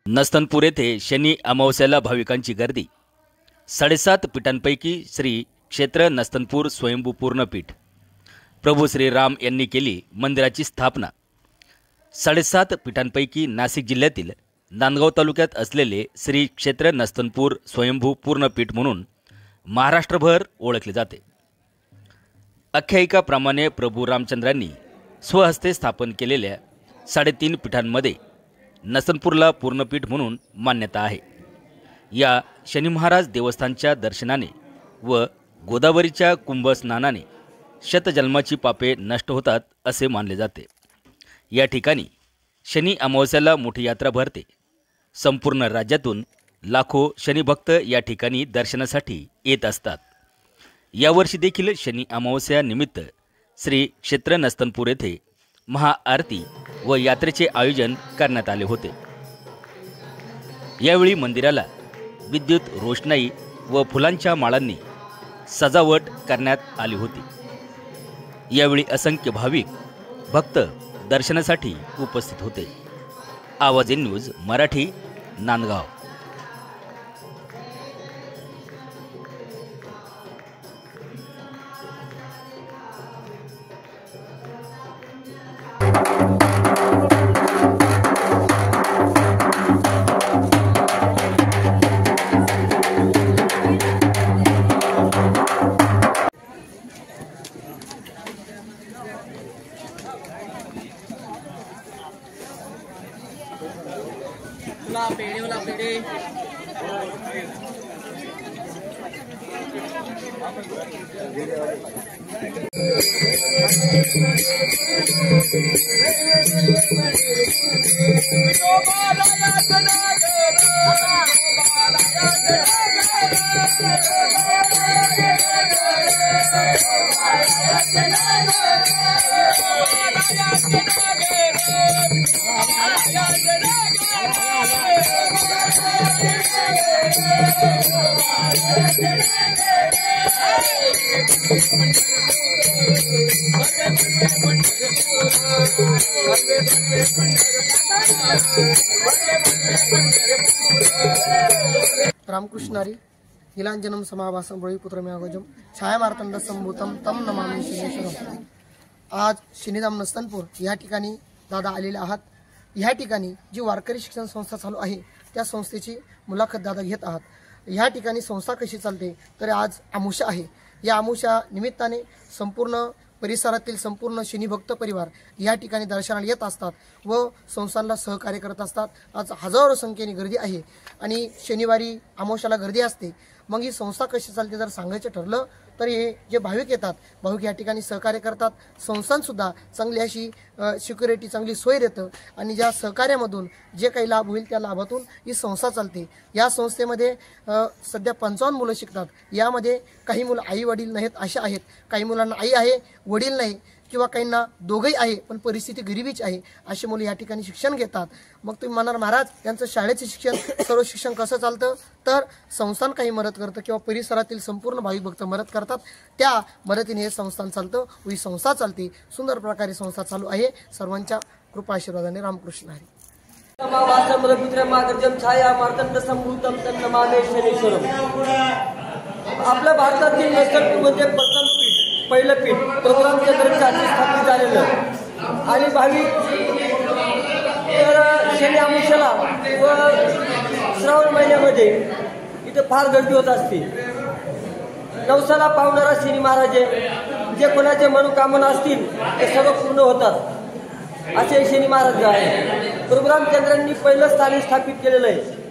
नस्तनपूर येथे शनी अमावस्याला भाविकांची गर्दी। 7.5 पीठांपैकी श्री क्षेत्र नस्तनपूर स्वयंभू पूर्णपीठ प्रभू श्री राम यांनी केली मंदिराची स्थापना। 7.5 पीठांपैकी नाशिक जिल्ह्यातील नांदगाव तालुक्यात असलेले श्री क्षेत्र नस्तनपूर स्वयंभू पूर्णपीठ म्हणून महाराष्ट्रभर ओळखले जाते। आख्यायिकाप्रमाणे प्रभू रामचंद्रांनी स्वहस्ते स्थापन केलेल्या 3.5 पीठांमध्ये नस्तनपूरला पूर्णपीठ म्हणून मान्यता आहे। या शनी महाराज देवस्थानच्या दर्शनाने व गोदावरीच्या कुंभ स्नानाने शतजन्माची पापे नष्ट होतात असे मानले जाते। या ठिकाणी शनी अमावस्याला मोठी यात्रा भरते। संपूर्ण राज्यातून लाखो शनिभक्त या ठिकाणी दर्शनासाठी येत असतात। यावर्षी देखील शनी अमावस्या निमित्त श्री क्षेत्र नस्तनपूर येथे महाआरती व यात्रेचे आयोजन करण्यात आले होते। यावेळी मंदिराला विद्युत रोषणाई व फुलांच्या माळांनी सजावट करण्यात आली होती। यावेळी असंख्य भाविक भक्त दर्शनासाठी उपस्थित होते। आवाज न्यूज मराठी, नांदगाव। वाला पेड़े रामकृष्णारी नीलांजनम समाभासम ब्रह्मपुत्र मेघोजम छायामार्तंड संभूतम तम नमामि शनीश्वरम। आज शनीधाम नस्तनपूर या ठिकाणी दादा आलेले आहात। या ठिकाणी जी वारकरी शिक्षण संस्था चालू आहे त्या संस्थेची मुलाखत दादा घेत आहात। या ठिकाणी संस्था कशी चालते तर आज अमावस्या आहे। या अमावस्या निमित्ताने संपूर्ण परिसरातील संपूर्ण शनीभक्त परिवार या ठिकाणी दर्शनाला येत असतात व संस्थांना सहकार्य करत असतात। आज हजारो संख्येने गर्दी आहे आणि शनिवारी अमावस्याला गर्दी असते। मग ही संस्था कशी चालते जर सांगायचं ठरलं तर हे जे भाविक येतात, भाविक या ठिकाणी सहकार्य करतात। संस्थांसुद्धा चांगली अशी सिक्युरिटी चांगली सोय देतं आणि ज्या सहकार्यामधून जे काही लाभ होईल त्या लाभातून ही संस्था चालते। या संस्थेमध्ये सध्या 55 मुलं शिकतात। यामध्ये काही मुलं आई वडील नाहीत अशा आहेत, काही मुलांना आई आहे वडील नाही किंवा काहींना दोघंही आहे पण परिस्थिती गरिबीची आहे अशी मुलं या ठिकाणी शिक्षण घेतात। मग तुम्ही म्हणाल महाराज यांचं शाळेचे शिक्षण सर्व शिक्षण कसं चालतं तर संस्थान काही मदत करतं किंवा परिसरातील संपूर्ण भाविक भक्त मदत करतात। त्या मदतीने हे संस्थान चालतं व ही संस्था चालते। सुंदर प्रकारे संस्था चालू आहे। सर्वांच्या कृपा आशीर्वादाने रामकृष्ण हरी। आपल्या भारतातील नस्तनपूरमध्ये प्रथम पहिलं पीठ प्रभू रामचंद्रांच्या हाती स्थापित झालेलं आणि भाविक तर शनी अमावस्याला व श्रावण महिन्यामध्ये इथं फार गर्दी होत असते। नवसाला पावणारा शनी महाराज जे कोणाचे मनोकामना असतील ते सर्व पूर्ण होतात असे शनी महाराज आहे। प्रभू रामचंद्रांनी पहिलं स्थान स्थापित केलेलं आहे।